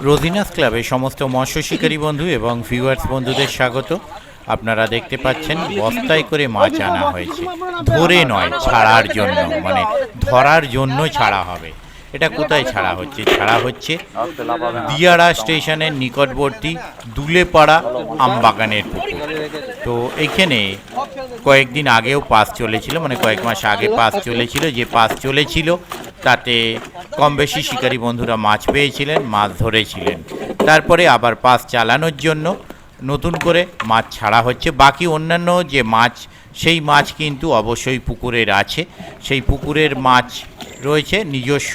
রোজিনাস ক্লাবে সমস্ত মৎস্য শিকারী বন্ধু এবং ভিউয়ার্স বন্ধুদের স্বাগত। আপনারা দেখতে পাচ্ছেন বস্তায় করে মাছ আনা হয়েছে, ধরে নয়, ছাড়ার জন্য, মানে ধরার জন্য ছাড়া হবে। এটা কোথায় ছাড়া হচ্ছে? ছাড়া হচ্ছে দিয়াড়া স্টেশনের নিকটবর্তী দুলেপাড়া আমবাগানের পুকুর। তো এইখানে কয়েকদিন আগেও পাস চলেছিল, মানে কয়েক মাস আগে পাস চলেছিল। যে পাস চলেছিল তাতে কম বেশি শিকারী বন্ধুরা মাছ পেয়েছিলেন, মাছ ধরেছিলেন। তারপরে আবার পাস চালানোর জন্য নতুন করে মাছ ছাড়া হচ্ছে। বাকি অন্যান্য যে মাছ, সেই মাছ কিন্তু অবশ্যই পুকুরের আছে, সেই পুকুরের মাছ রয়েছে নিজস্ব।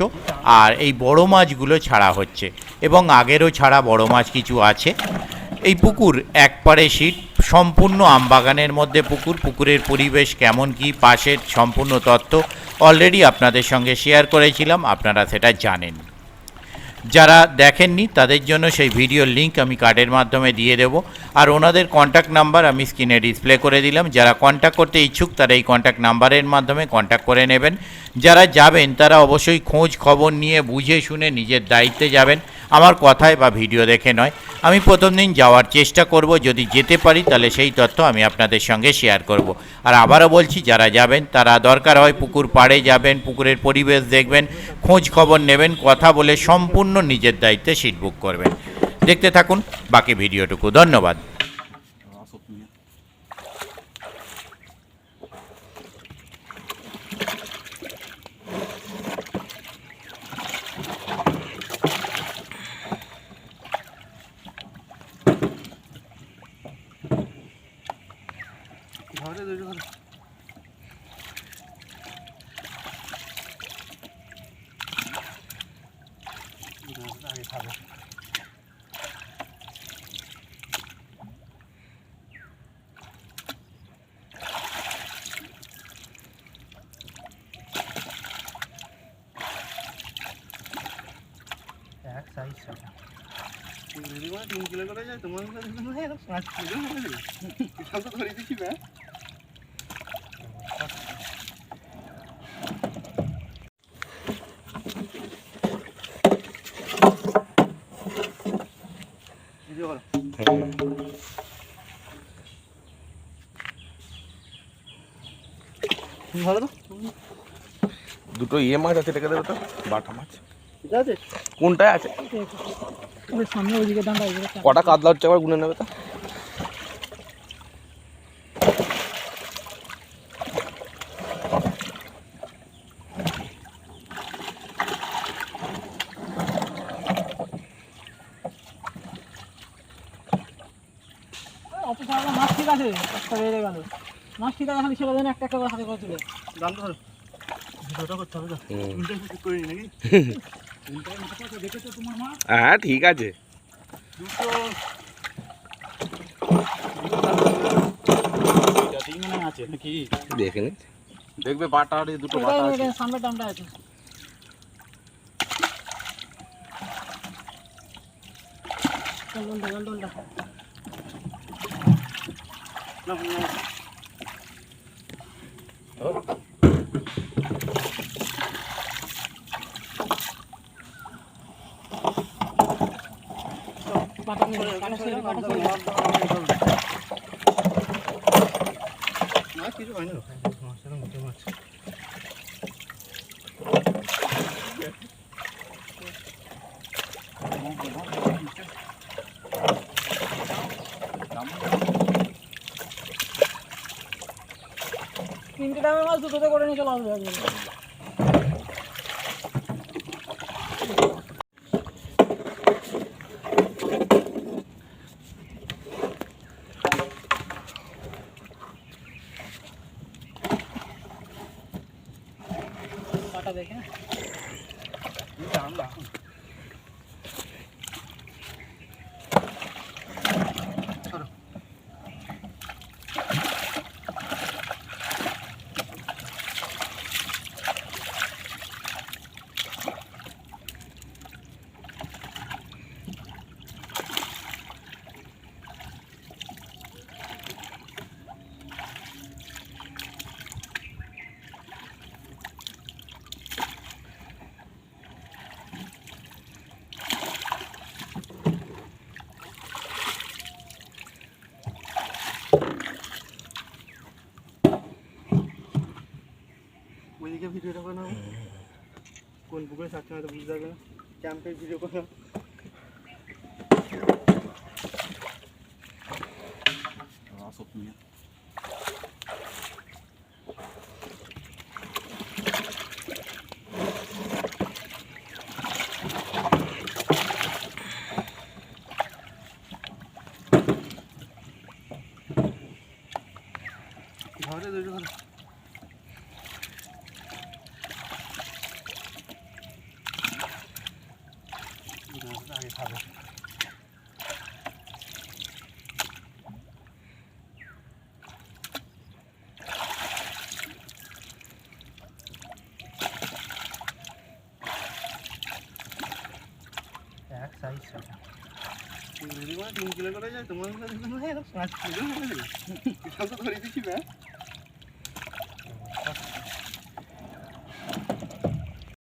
আর এই বড় মাছগুলো ছাড়া হচ্ছে, এবং আগেরও ছাড়া বড় মাছ কিছু আছে। এই পুকুর একপারে সিট, সম্পূর্ণ আমবাগানের মধ্যে পুকুর। পুকুরের পরিবেশ কেমন কি, পাশের সম্পূর্ণ তথ্য অলরেডি আপনাদের সঙ্গে শেয়ার করেছিলাম, আপনারা সেটা জানেন। যারা দেখেননি তাদের জন্য সেই ভিডিওর লিঙ্ক আমি কার্ডের মাধ্যমে দিয়ে দেবো, আর ওনাদের কন্ট্যাক্ট নাম্বার আমি স্ক্রিনে ডিসপ্লে করে দিলাম। যারা কন্ট্যাক্ট করতে ইচ্ছুক তারা এই কন্ট্যাক্ট নাম্বারের মাধ্যমে কন্ট্যাক্ট করে নেবেন। যারা যাবেন তারা অবশ্যই খোঁজ খবর নিয়ে বুঝে শুনে নিজের দায়িত্বে যাবেন, আমার কথায় বা ভিডিও দেখে নয়। আমি প্রথম দিন যাওয়ার চেষ্টা করব, যদি যেতে পারি তাহলে সেই তথ্য আমি আপনাদের সঙ্গে শেয়ার করব। আর আবারও বলছি, যারা যাবেন তারা দরকার হয় পুকুর পাড়ে যাবেন, পুকুরের পরিবেশ দেখবেন, খোঁজ খবর নেবেন, কথা বলে সম্পূর্ণ নিজের দায়িত্বে সিট বুক করবেন। দেখতে থাকুন বাকি ভিডিওটুকু। ধন্যবাদ। তিন কিলো করে যায় তোমার 5 কিলো সব তো ধরে দিচ্ছি না। ভালো তো দুটো মাছ আছে, রেখে দেবে তো, বাটা মাছ ঠিক আছে। কোনটায় আছে? সামনে ওইদিকে দাঁড়া, কটা কাতলা হচ্ছে আবার গুনে নেবে তো। মাছ ঠিক আছে, একটা বেড়ে গেল। মাছ ঠিক আছে, খালি ছেড়ে দেন, একটা একটা করে হাতে করে তুলে জানতে পারো। ভিডিওটা করতে হবে তো, ঠিক করে নি নাকি? দেখেছো তোমার মা? হ্যাঁ ঠিক আছে। দুটো আছে নাকি দেখে নি, দেখবে বাটা আর দুটো বাটা আছে। সামনে টানটা আছে। ডলটা কিছু হয় না। তিনটে দামের মাছ দুটোতে করে নিয়ে চলে আসবে। কাটা দেখে ভিডিওটা করে নাও কোন পুকুরে ছাড়ছে হয়তো বুঝতে পারবে না ক্যাম্পের ভিডিও করে নাও ঘরে দুটো ঘরে আগে খাবো এক সাইজ যদি 3 কিলো করে যায় তোমার 5 কিলো করে সব তো ধরে দিচ্ছি না